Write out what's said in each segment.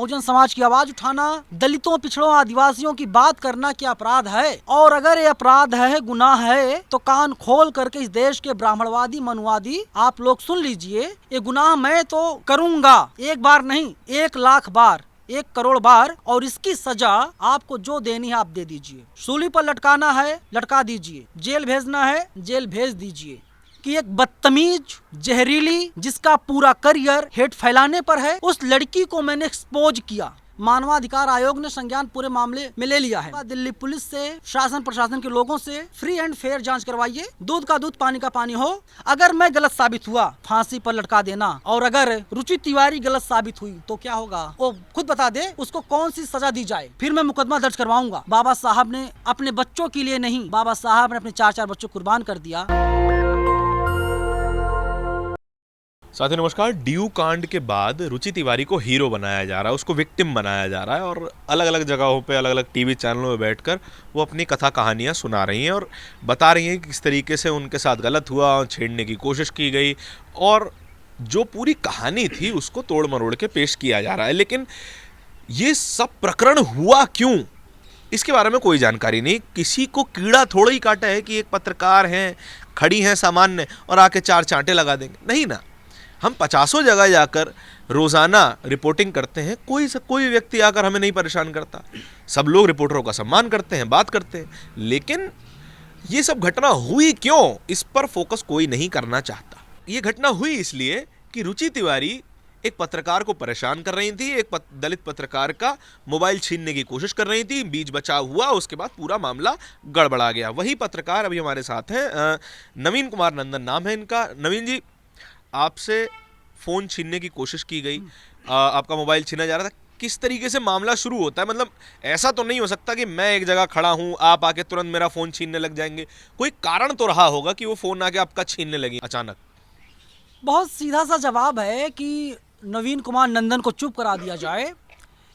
बहुजन समाज की आवाज उठाना, दलितों, पिछड़ों, आदिवासियों की बात करना क्या अपराध है? और अगर ये अपराध है, गुनाह है, तो कान खोल करके इस देश के ब्राह्मणवादी, मनुवादी आप लोग सुन लीजिए। ये गुनाह मैं तो करूंगा, एक बार नहीं, 1,00,000 बार, 1 करोड़ बार, और इसकी सजा आपको जो देनी है आप दे दीजिए। सूली पर लटकाना है, लटका दीजिए। जेल भेजना है, जेल भेज दीजिए। कि एक बदतमीज, जहरीली, जिसका पूरा करियर हेट फैलाने पर है, उस लड़की को मैंने एक्सपोज किया। मानवाधिकार आयोग ने संज्ञान पूरे मामले में ले लिया है। दिल्ली पुलिस से, शासन प्रशासन के लोगों से फ्री एंड फेयर जांच करवाइए। दूध का दूध, पानी का पानी हो। अगर मैं गलत साबित हुआ, फांसी पर लटका देना, और अगर रुचि तिवारी गलत साबित हुई तो क्या होगा, वो खुद बता दे, उसको कौन सी सजा दी जाए, फिर मैं मुकदमा दर्ज करवाऊंगा। बाबा साहब ने अपने बच्चों के लिए नहीं, बाबा साहब ने अपने 4-4 बच्चों कुर्बान कर दिया। साथी नमस्कार। डीयू कांड के बाद रुचि तिवारी को हीरो बनाया जा रहा है, उसको विक्टिम बनाया जा रहा है, और अलग अलग जगहों पे, अलग अलग टीवी चैनलों में बैठकर वो अपनी कथा कहानियां सुना रही हैं और बता रही हैं कि किस तरीके से उनके साथ गलत हुआ, छेड़ने की कोशिश की गई, और जो पूरी कहानी थी उसको तोड़ मरोड़ के पेश किया जा रहा है। लेकिन ये सब प्रकरण हुआ क्यों, इसके बारे में कोई जानकारी नहीं। किसी को कीड़ा थोड़ा ही काटा है कि एक पत्रकार हैं, खड़ी हैं सामान्य, और आके 4 चांटे लगा देंगे, नहीं ना। हम 50 जगह जाकर रोज़ाना रिपोर्टिंग करते हैं, कोई व्यक्ति आकर हमें नहीं परेशान करता। सब लोग रिपोर्टरों का सम्मान करते हैं, बात करते हैं, लेकिन ये सब घटना हुई क्यों, इस पर फोकस कोई नहीं करना चाहता। ये घटना हुई इसलिए कि रुचि तिवारी एक पत्रकार को परेशान कर रही थी, एक दलित पत्रकार का मोबाइल छीनने की कोशिश कर रही थी, बीच बचाव हुआ, उसके बाद पूरा मामला गड़बड़ा गया। वही पत्रकार अभी हमारे साथ हैं, नवीन कुमार नंदन नाम है इनका। नवीन जी, आपसे फ़ोन छीनने की कोशिश की गई, आपका मोबाइल छीना जा रहा था, किस तरीके से मामला शुरू होता है? मतलब ऐसा तो नहीं हो सकता कि मैं एक जगह खड़ा हूँ, आप आके तुरंत मेरा फ़ोन छीनने लग जाएंगे। कोई कारण तो रहा होगा कि वो फ़ोन आके आपका छीनने लगी अचानक। बहुत सीधा सा जवाब है कि नवीन कुमार नंदन को चुप करा दिया जाए।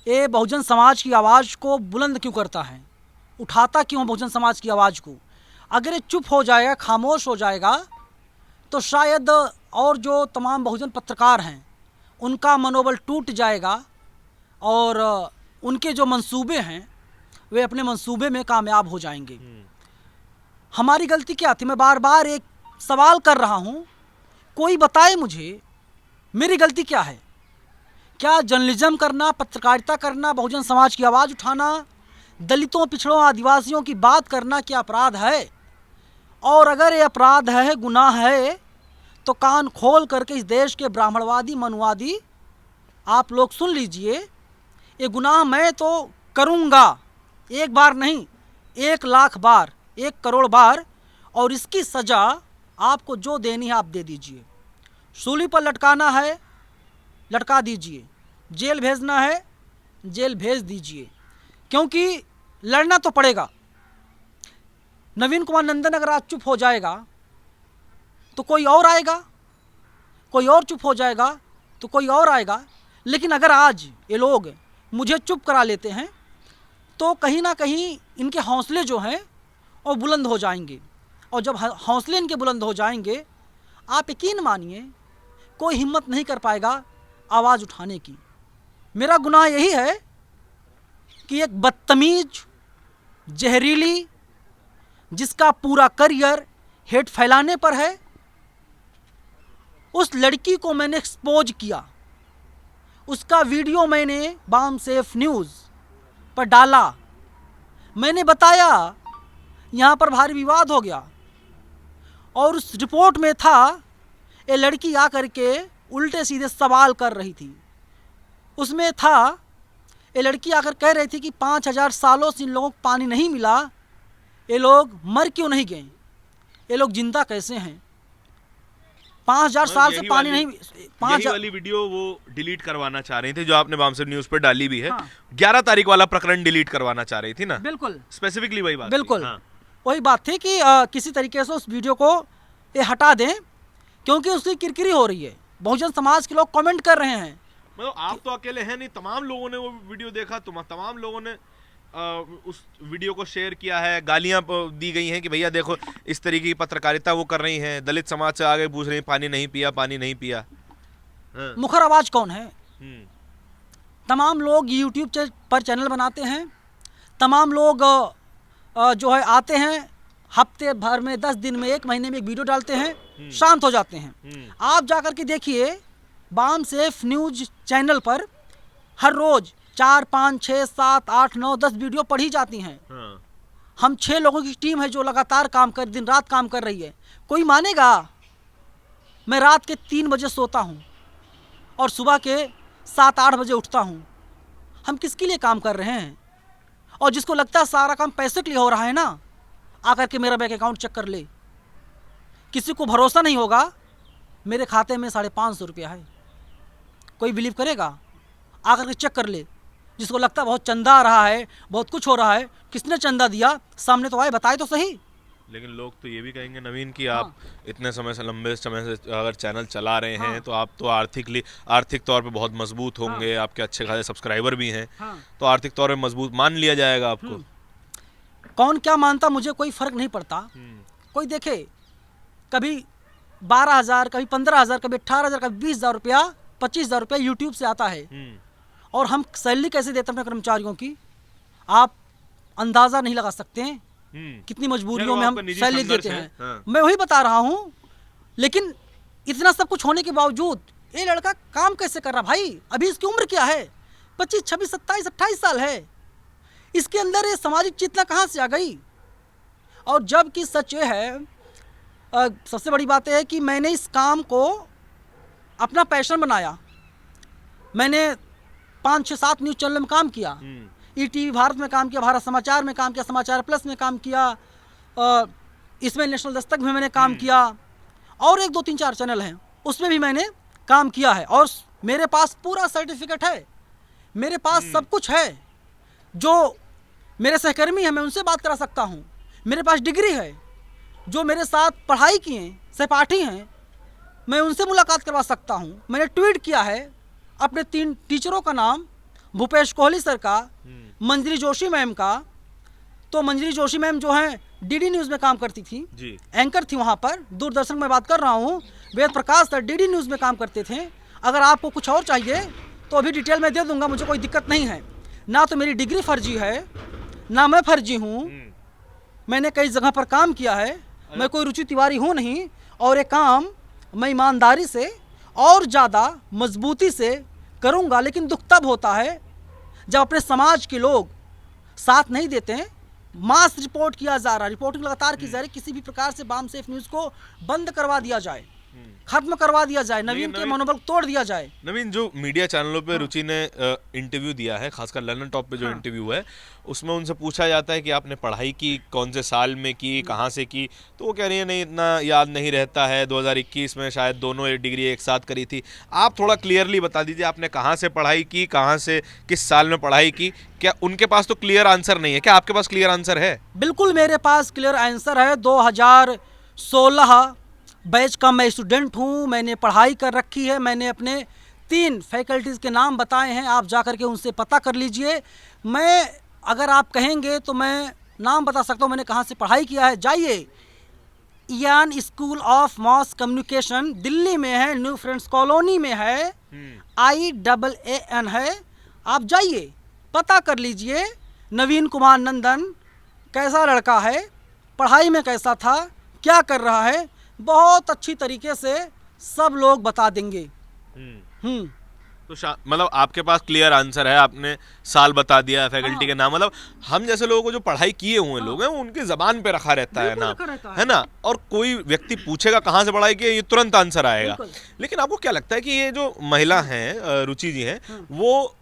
ये बहुजन समाज की आवाज़ को बुलंद क्यों करता है, उठाता क्यों बहुजन समाज की आवाज़ को? अगर ये चुप हो जाएगा, खामोश हो जाएगा, तो शायद और जो तमाम बहुजन पत्रकार हैं उनका मनोबल टूट जाएगा, और उनके जो मंसूबे हैं वे अपने मंसूबे में कामयाब हो जाएंगे। हमारी गलती क्या थी? मैं बार बार एक सवाल कर रहा हूँ, कोई बताए मुझे मेरी गलती क्या है? क्या जर्नलिज्म करना, पत्रकारिता करना, बहुजन समाज की आवाज़ उठाना, दलितों, पिछड़ों, आदिवासियों की बात करना क्या अपराध है? और अगर ये अपराध है, गुनाह है, तो कान खोल करके इस देश के ब्राह्मणवादी, मनुवादी आप लोग सुन लीजिए। ये गुनाह मैं तो करूंगा, एक बार नहीं, 1,00,000 बार, 1 करोड़ बार, और इसकी सजा आपको जो देनी है आप दे दीजिए। सूली पर लटकाना है, लटका दीजिए। जेल भेजना है, जेल भेज दीजिए, क्योंकि लड़ना तो पड़ेगा। नवीन कुमार नंदन अगर आज चुप हो जाएगा तो कोई और आएगा, कोई और चुप हो जाएगा तो कोई और आएगा। लेकिन अगर आज ये लोग मुझे चुप करा लेते हैं तो कहीं ना कहीं इनके हौसले जो हैं वो बुलंद हो जाएंगे, और जब हौसले इनके बुलंद हो जाएंगे, आप यकीन मानिए कोई हिम्मत नहीं कर पाएगा आवाज़ उठाने की। मेरा गुनाह यही है कि एक बदतमीज, जहरीली, जिसका पूरा करियर हेट फैलाने पर है, उस लड़की को मैंने एक्सपोज किया। उसका वीडियो मैंने बाम सेफ न्यूज़ पर डाला। मैंने बताया, यहाँ पर भारी विवाद हो गया, और उस रिपोर्ट में था ये लड़की आकर के उल्टे सीधे सवाल कर रही थी। उसमें था ये लड़की आकर कह रही थी कि 5,000 सालों से इन लोगों को पानी नहीं मिला, ये लोग मर क्यों नहीं गए, ये लोग जिंदा कैसे हैं? 5,000 साल से पानी नहीं। यही वाली वीडियो वो डिलीट करवाना चाह रही थी जो आपने बामसेफ न्यूज़ पर डाली भी है। हाँ। 11 तारीख वाला प्रकरण डिलीट करवाना चाह रही थी ना? बिल्कुल, स्पेसिफिकली वही बात। बिल्कुल हाँ। वही बात थी कि किसी तरीके से उस वीडियो को ये हटा दें, क्योंकि उसकी किरकिरी हो रही है। बहुजन समाज के लोग कमेंट कर रहे हैं। मतलब आप तो अकेले हैं नहीं, तमाम लोगों ने वो वीडियो देखा, तमाम लोगों ने उस वीडियो को शेयर किया है, गालियां दी गई हैं कि भैया देखो इस तरीके की पत्रकारिता वो कर रही हैं, दलित समाज से आगे पूछ रही हैं, पानी नहीं पिया, पानी नहीं पिया। हाँ। मुखर आवाज कौन है? तमाम लोग यूट्यूब पर चैनल बनाते हैं, तमाम लोग जो है आते हैं हफ्ते भर में 10 दिन में 1 महीने में एक वीडियो डालते हैं, शांत हो जाते हैं। आप जा कर के देखिए बाम सेफ न्यूज़ चैनल पर हर रोज़ 4, 5, 6, 7, 8, 9, 10 वीडियो पढ़ी जाती हैं। हम 6 लोगों की टीम है जो लगातार दिन रात काम कर रही है। कोई मानेगा? मैं रात के 3 बजे सोता हूँ और सुबह के 7-8 बजे उठता हूँ। हम किसके लिए काम कर रहे हैं? और जिसको लगता है सारा काम पैसे के लिए हो रहा है ना, आकर के मेरा बैंक अकाउंट चेक कर ले। किसी को भरोसा नहीं होगा, मेरे खाते में 550 रुपया है। कोई बिलीव करेगा? आकर के चेक कर ले। जिसको लगता है बहुत चंदा आ रहा है, बहुत कुछ हो रहा है, किसने चंदा दिया? सामने तो आए, बताए तो सही। लेकिन लोग तो ये भी कहेंगे नवीन कि आप इतने समय से, लंबे समय से अगर चैनल चला रहे हैं तो आप तो आर्थिक तौर पे बहुत मजबूत होंगे, आपके अच्छे खासे सब्सक्राइबर भी हैं, तो आर्थिक तौर पे मजबूत मान लिया जाएगा आपको। कौन क्या मानता, मुझे कोई फर्क नहीं पड़ता। कोई देखे कभी 12,000, कभी 15,000, कभी 18,000, कभी 20,000 रुपया, 25,000 रुपया यूट्यूब से आता है। और हम सैलरी कैसे देते हैं अपने कर्मचारियों की, आप अंदाज़ा नहीं लगा सकते कितनी मजबूरियों में हम सैलरी देते हैं। मैं वही बता रहा हूँ। लेकिन इतना सब कुछ होने के बावजूद ये लड़का काम कैसे कर रहा? भाई अभी इसकी उम्र क्या है? 25, 26, 27, 28 साल है। इसके अंदर ये सामाजिक चेतना कहाँ से आ गई? और जबकि सच ये है, सबसे बड़ी बात है कि मैंने इस काम को अपना पैशन बनाया। मैंने 5, 6, 7 न्यूज़ चैनल में काम किया, ETV भारत में काम किया, भारत समाचार में काम किया, समाचार प्लस में काम किया, इसमें नेशनल दस्तक में मैंने काम किया, और 1, 2, 3, 4 चैनल हैं उसमें भी मैंने काम किया है। और मेरे पास पूरा सर्टिफिकेट है, मेरे पास सब कुछ है। जो मेरे सहकर्मी हैं मैं उनसे बात करा सकता हूँ। मेरे पास डिग्री है। जो मेरे साथ पढ़ाई किए सहपाठी हैं मैं उनसे मुलाकात करवा सकता हूँ। मैंने ट्वीट किया है अपने 3 टीचरों का नाम, भूपेश कोहली सर का, मंजरी जोशी मैम का। तो मंजरी जोशी मैम जो हैं DD न्यूज़ में काम करती थी जी। एंकर थी वहाँ पर, दूरदर्शन में बात कर रहा हूँ। Ved Prakash sir DD news में काम करते थे। अगर आपको कुछ और चाहिए तो अभी डिटेल में दे दूंगा, मुझे कोई दिक्कत नहीं है। ना तो मेरी डिग्री फर्जी है, ना मैं फर्जी हूँ। मैंने कई जगह पर काम किया है। मैं कोई रुचि तिवारी हूँ नहीं। और ये काम मैं ईमानदारी से और ज़्यादा मजबूती से करूँगा। लेकिन दुख तब होता है जब अपने समाज के लोग साथ नहीं देते हैं। मास रिपोर्ट किया जा रहा है, रिपोर्टिंग लगातार की जा रही है। किसी भी प्रकार से बाम सेफ न्यूज़ को बंद करवा दिया जाए, खत्म करवा दिया जाए, नवीन के मनोबल तोड़ दिया जाए। नवीन, जो मीडिया चैनलों पे रुचि ने इंटरव्यू दिया है, खासकर लंदन टॉप पे जो इंटरव्यू है, उसमें उनसे पूछा जाता है कि आपने पढ़ाई की कौन से साल में की, कहाँ से की, तो वो कह रही है नहीं इतना याद नहीं रहता है, 2021 में शायद दोनों डिग्री एक साथ करी थी। आप थोड़ा क्लियरली बता दीजिए आपने कहाँ से पढ़ाई की, कहाँ से किस साल में पढ़ाई की। क्या उनके पास तो क्लियर आंसर नहीं है, क्या आपके पास क्लियर आंसर है? बिल्कुल मेरे पास क्लियर आंसर है। 2016 बैच का मैं स्टूडेंट हूँ। मैंने पढ़ाई कर रखी है। मैंने अपने 3 फैकल्टीज़ के नाम बताए हैं, आप जा कर के उनसे पता कर लीजिए। मैं अगर आप कहेंगे तो मैं नाम बता सकता हूँ मैंने कहाँ से पढ़ाई किया है। जाइए, Ian school of mass communication Delhi में है, न्यू फ्रेंड्स कॉलोनी में है, IAAN है। आप जाइए पता कर लीजिए। नवीन कुमार नंदन कैसा लड़का है, पढ़ाई में कैसा था, क्या कर रहा है, बहुत अच्छी तरीके से सब लोग बता देंगे। तो मतलब आपके पास क्लियर आंसर है, आपने साल बता दिया, फैकल्टी के नाम। मतलब हम जैसे लोगों को जो पढ़ाई किए हुए लोग हैं उनकी जबान पे रखा रहता है ना, है ना। और कोई व्यक्ति पूछेगा कहाँ से पढ़ाई की, ये तुरंत आंसर आएगा। लेकिन आपको क्या लगता है कि ये जो महिला हैं रुचि जी हैं, वो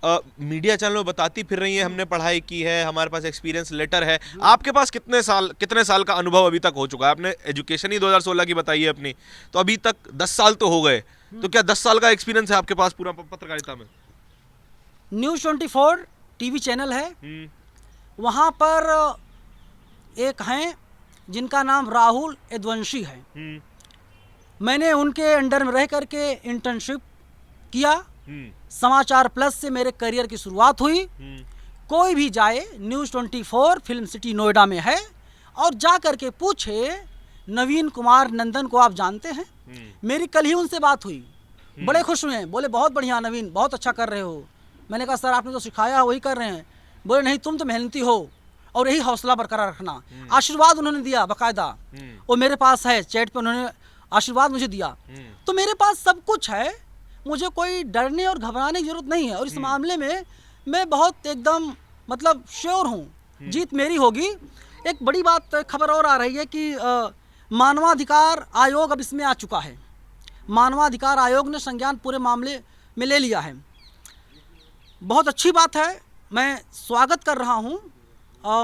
मीडिया चैनल में बताती फिर रही है हमने पढ़ाई की है, हमारे पास एक्सपीरियंस लेटर है। आपके पास कितने साल का अनुभव अभी तक हो चुका है? आपने एजुकेशन ही 2016 की बताई है अपनी, तो अभी तक 10 साल तो हो गए। तो क्या 10 साल का एक्सपीरियंस है आपके पास पूरा पत्रकारिता में? न्यूज़ 24 टीवी चैनल है, वहाँ पर एक हैं जिनका नाम राहुल यदुवंशी है। मैंने उनके अंडर में रह करके इंटर्नशिप किया। समाचार प्लस से मेरे करियर की शुरुआत हुई। कोई भी जाए, न्यूज़ 24 फिल्म सिटी नोएडा में है, और जा करके पूछे नवीन कुमार नंदन को आप जानते हैं? मेरी कल ही उनसे बात हुई, बड़े खुश हुए, बोले बहुत बढ़िया नवीन, बहुत अच्छा कर रहे हो। मैंने कहा सर आपने जो सिखाया है वही कर रहे हैं। बोले नहीं तुम तो मेहनती हो और यही हौसला बरकरार रखना। आशीर्वाद उन्होंने दिया बाकायदा, वो मेरे पास है चैट पे, उन्होंने आशीर्वाद मुझे दिया। तो मेरे पास सब कुछ है, मुझे कोई डरने और घबराने की जरूरत नहीं है। और इस मामले में मैं बहुत एकदम मतलब श्योर हूँ, जीत मेरी होगी। एक बड़ी बात खबर और आ रही है कि मानवाधिकार आयोग अब इसमें आ चुका है। मानवाधिकार आयोग ने संज्ञान पूरे मामले में ले लिया है। बहुत अच्छी बात है, मैं स्वागत कर रहा हूँ।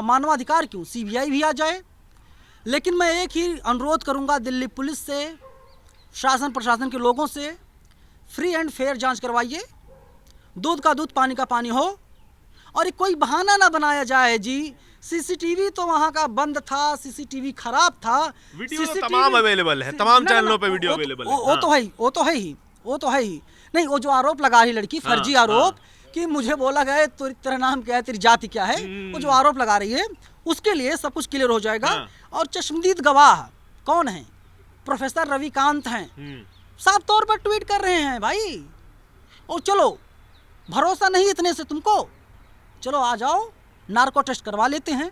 मानवाधिकार क्यों, सीबीआई भी आ जाए। लेकिन मैं एक ही अनुरोध करूँगा दिल्ली पुलिस से, शासन प्रशासन के लोगों से, फ्री एंड फेयर जांच करवाइए, दूध का दूध पानी का पानी हो। और ये कोई बहाना ना बनाया जाए जी, सीसीटीवी तो वहाँ का बंद था, सीसीटीवी खराब था। वीडियो तो तमाम अवेलेबल है, तमाम चैनलों पे वीडियो अवेलेबल है। वो तो है ही, वो तो है ही। नहीं, वो जो आरोप लगा रही लड़की, फर्जी आरोप कि मुझे बोला गया तेरा नाम क्या है, तेरी जाति क्या है, वो जो आरोप लगा रही है उसके लिए सब कुछ क्लियर हो जाएगा। और चश्मदीद गवाह कौन है? प्रोफेसर रविकांत हैं, साफ तौर पर ट्वीट कर रहे हैं भाई। और चलो भरोसा नहीं इतने से तुमको, चलो आ जाओ नार्को टेस्ट करवा लेते हैं,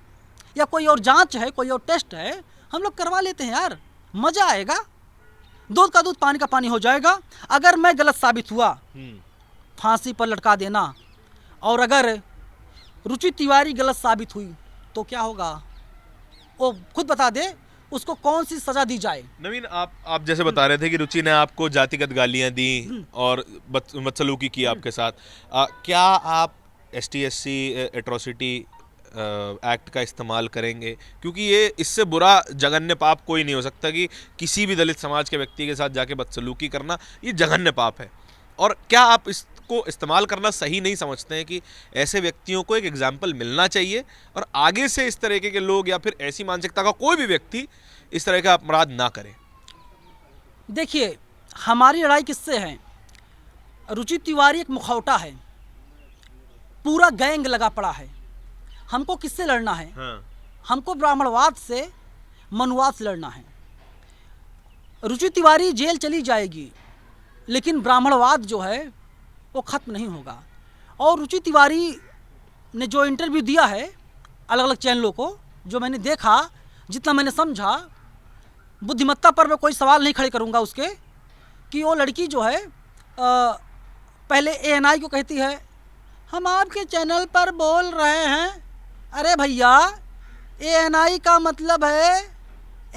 या कोई और जांच है, कोई और टेस्ट है, हम लोग करवा लेते हैं यार, मजा आएगा। दूध का दूध पानी का पानी हो जाएगा। अगर मैं गलत साबित हुआ, फांसी पर लटका देना। और अगर रुचि तिवारी गलत साबित हुई तो क्या होगा, वो खुद बता दे, उसको कौन सी सजा दी जाए। नवीन, आप जैसे बता रहे थे कि रुचि ने आपको जातिगत गालियां दी और बदसलूकी की आपके साथ, क्या आप ST/SC एट्रोसिटी एक्ट का इस्तेमाल करेंगे? क्योंकि ये इससे बुरा जघन्य पाप कोई नहीं हो सकता कि किसी भी दलित समाज के व्यक्ति के साथ जाके बदसलूकी करना, ये जघन्य पाप है। और क्या आप इसको इस्तेमाल करना सही नहीं समझते हैं कि ऐसे व्यक्तियों को एक एग्जाम्पल मिलना चाहिए और आगे से इस तरीके के लोग या फिर ऐसी मानसिकता का कोई भी व्यक्ति इस तरह का अपराध ना करे? देखिए, हमारी लड़ाई किससे है? रुचि तिवारी एक मुखौटा है, पूरा गैंग लगा पड़ा है। हमको किससे लड़ना है? हमको ब्राह्मणवाद से, मनुवाद से लड़ना है। रुचि तिवारी जेल चली जाएगी, लेकिन ब्राह्मणवाद जो है वो ख़त्म नहीं होगा। और रुचि तिवारी ने जो इंटरव्यू दिया है अलग अलग चैनलों को, जो मैंने देखा, जितना मैंने समझा, बुद्धिमत्ता पर मैं कोई सवाल नहीं खड़े करूँगा उसके, कि वो लड़की जो है पहले ANI को कहती है हम आपके चैनल पर बोल रहे हैं। अरे भैया, ANI का मतलब है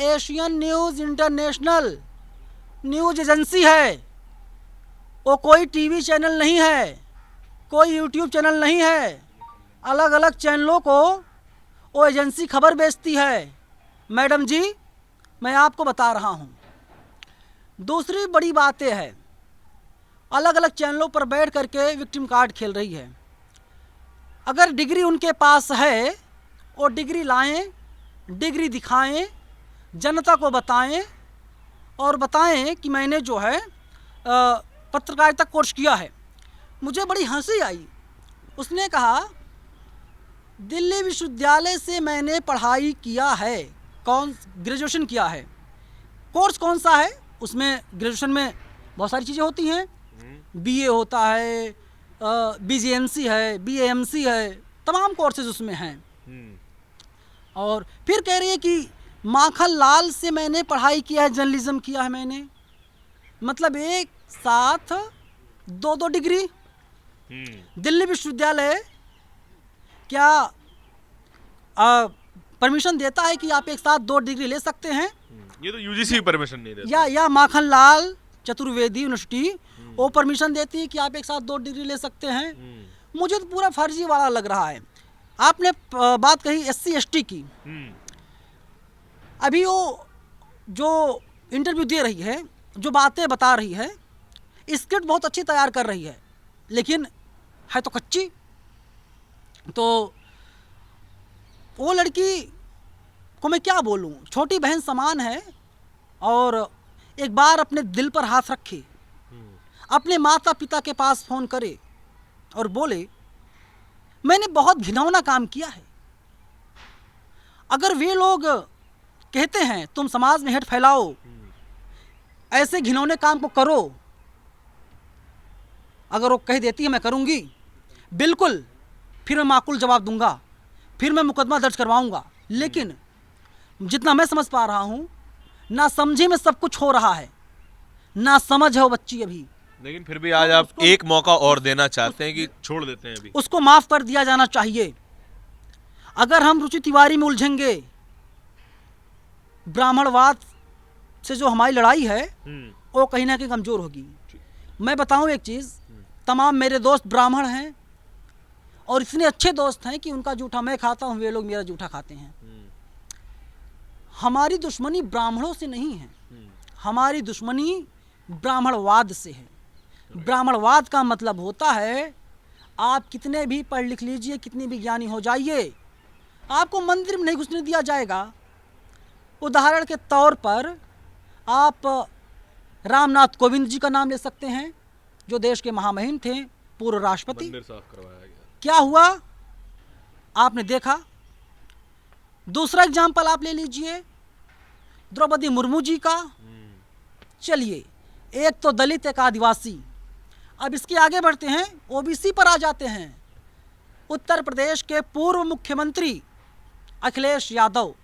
Asian news international news agency है, वो कोई टीवी चैनल नहीं है, कोई यूट्यूब चैनल नहीं है। अलग अलग चैनलों को वो एजेंसी खबर बेचती है। मैडम जी, मैं आपको बता रहा हूँ। दूसरी बड़ी बात यह है, अलग अलग चैनलों पर बैठ करके विक्टिम कार्ड खेल रही है। अगर डिग्री उनके पास है, वो डिग्री लाएं, डिग्री दिखाएं, जनता को बताएं और बताएं कि मैंने जो है पत्रकारिता कोर्स किया है। मुझे बड़ी हंसी आई, उसने कहा दिल्ली विश्वविद्यालय से मैंने पढ़ाई किया है, ग्रेजुएशन किया है। कोर्स कौन सा है? उसमें ग्रेजुएशन में बहुत सारी चीज़ें होती हैं, BA होता है, BGMC है, BAMC है, तमाम कोर्सेज उसमें हैं। और फिर कह रही है कि माखन लाल से मैंने पढ़ाई किया है, जर्नलिज्म किया है मैंने। मतलब एक साथ दो डिग्री। दिल्ली विश्वविद्यालय क्या परमिशन देता है कि आप एक साथ 2 डिग्री ले सकते हैं? ये तो UGC परमिशन नहीं देता। या माखन लाल चतुर्वेदी यूनिवर्सिटी वो परमिशन देती है कि आप एक साथ 2 डिग्री ले सकते हैं। मुझे तो पूरा फर्जी वाला लग रहा है। आपने बात कही SC/ST की, अभी वो जो इंटरव्यू दे रही है, जो बातें बता रही है, स्क्रिप्ट बहुत अच्छी तैयार कर रही है, लेकिन है तो कच्ची। तो वो लड़की को मैं क्या बोलूँ, छोटी बहन समान है। और एक बार अपने दिल पर हाथ रखे, अपने माता पिता के पास फ़ोन करे और बोले मैंने बहुत घिनौना काम किया है। अगर वे लोग कहते हैं तुम समाज में हेट फैलाओ, ऐसे घिनौने काम को करो, अगर वो कह देती है मैं करूँगी, बिल्कुल, फिर मैं माकूल जवाब दूंगा, फिर मैं मुकदमा दर्ज करवाऊंगा। लेकिन जितना मैं समझ पा रहा हूँ, ना समझे में सब कुछ हो रहा है, ना समझ है वो बच्ची अभी। लेकिन फिर भी आज आप एक मौका और देना चाहते हैं कि छोड़ देते हैं अभी? उसको माफ कर दिया जाना चाहिए। अगर हम रुचि तिवारी में उलझेंगे, ब्राह्मणवाद से जो हमारी लड़ाई है वो कहीं ना कहीं कमजोर होगी। मैं बताऊं एक चीज़, तमाम मेरे दोस्त ब्राह्मण हैं और इतने अच्छे दोस्त हैं कि उनका जूठा मैं खाता हूं, वे लोग मेरा जूठा खाते हैं। हमारी दुश्मनी ब्राह्मणों से नहीं है, हमारी दुश्मनी ब्राह्मणवाद से है। ब्राह्मणवाद का मतलब होता है आप कितने भी पढ़ लिख लीजिए, कितने भी ज्ञानी हो जाइए, आपको मंदिर में नहीं घुसने दिया जाएगा। उदाहरण के तौर पर आप रामनाथ कोविंद जी का नाम ले सकते हैं, जो देश के महामहिम थे, पूर्व राष्ट्रपति। मंदिर साफ करवाया गया, क्या हुआ आपने देखा। दूसरा एग्जाम्पल आप ले लीजिए द्रौपदी मुर्मू जी का। चलिए, एक तो दलित, एक आदिवासी। अब इसके आगे बढ़ते हैं, ओबीसी पर आ जाते हैं। उत्तर प्रदेश के पूर्व मुख्यमंत्री अखिलेश यादव,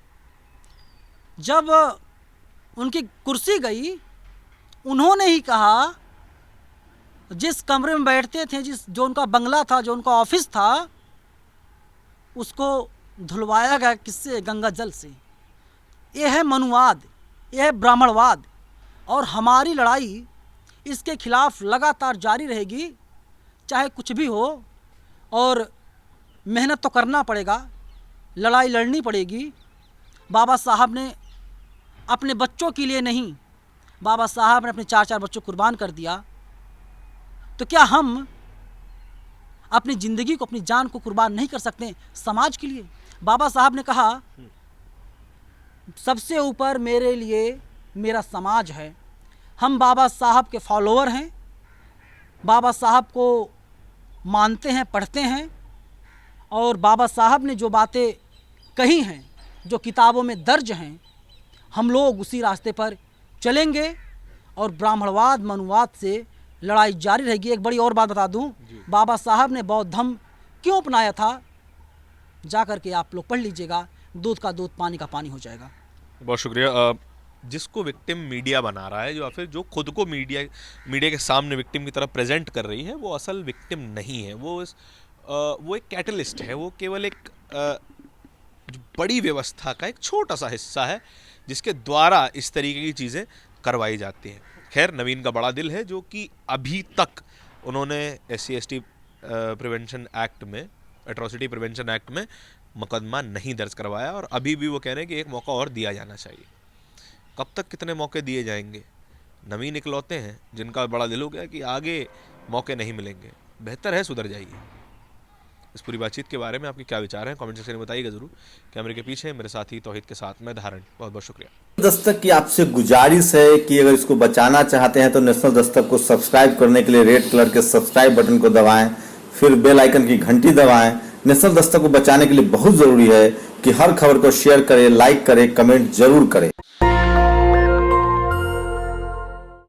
जब उनकी कुर्सी गई, उन्होंने ही कहा, जिस कमरे में बैठते थे, जो उनका बंगला था, जो उनका ऑफिस था, उसको धुलवाया गया किससे? गंगा जल से। ये है मनुवाद, ये है ब्राह्मणवाद। और हमारी लड़ाई इसके खिलाफ लगातार जारी रहेगी, चाहे कुछ भी हो। और मेहनत तो करना पड़ेगा, लड़ाई लड़नी पड़ेगी। बाबा साहब ने अपने बच्चों के लिए नहीं, बाबा साहब ने अपने 4-4 बच्चों को कुर्बान कर दिया। तो क्या हम अपनी ज़िंदगी को, अपनी जान को कुर्बान नहीं कर सकते समाज के लिए? बाबा साहब ने कहा, सबसे ऊपर मेरे लिए मेरा समाज है। हम बाबा साहब के फॉलोअर हैं, बाबा साहब को मानते हैं, पढ़ते हैं, और बाबा साहब ने जो बातें कही हैं, जो किताबों में दर्ज हैं, हम लोग उसी रास्ते पर चलेंगे और ब्राह्मणवाद, मनुवाद से लड़ाई जारी रहेगी। एक बड़ी और बात बता दूं, बाबा साहब ने बौद्ध धर्म क्यों अपनाया था, जा कर के आप लोग पढ़ लीजिएगा, दूध का दूध, पानी का पानी हो जाएगा। बहुत शुक्रिया। जिसको विक्टिम मीडिया बना रहा है, या फिर जो खुद को मीडिया के सामने विक्टिम की तरह प्रेजेंट कर रही है, वो असल विक्टिम नहीं है। वो एक कैटलिस्ट है, वो केवल एक जो बड़ी व्यवस्था का एक छोटा सा हिस्सा है, जिसके द्वारा इस तरीके की चीज़ें करवाई जाती हैं। खैर, नवीन का बड़ा दिल है, जो कि अभी तक उन्होंने SC/ST प्रिवेंशन एक्ट में, एट्रोसिटी प्रिवेंशन एक्ट में मुकदमा नहीं दर्ज करवाया, और अभी भी वो कह रहे हैं कि एक मौका और दिया जाना चाहिए। कब तक कितने मौके दिए जाएंगे? नवीन इकलौते हैं जिनका बड़ा दिल हो गया कि आगे मौके नहीं मिलेंगे। बेहतर है सुधर जाइए। इस पूरी बातचीत के बारे में आपके क्या विचार हैं, कमेंट सेक्शन में बताइएगा ज़रूर। कैमरे के पीछे मेरे साथी तौहीद के साथ मैं धारण। बहुत बहुत शुक्रिया। दस्तक की आपसे गुजारिश है कि अगर इसको बचाना चाहते हैं तो नेशनल दस्तक को सब्सक्राइब करने के लिए रेड कलर के सब्सक्राइब बटन को दबाएं, फिर बेल आइकन की घंटी दबाएं। नेशनल दस्तक को बचाने के लिए बहुत जरूरी है कि हर खबर को शेयर करें, लाइक करें, कमेंट जरूर करें।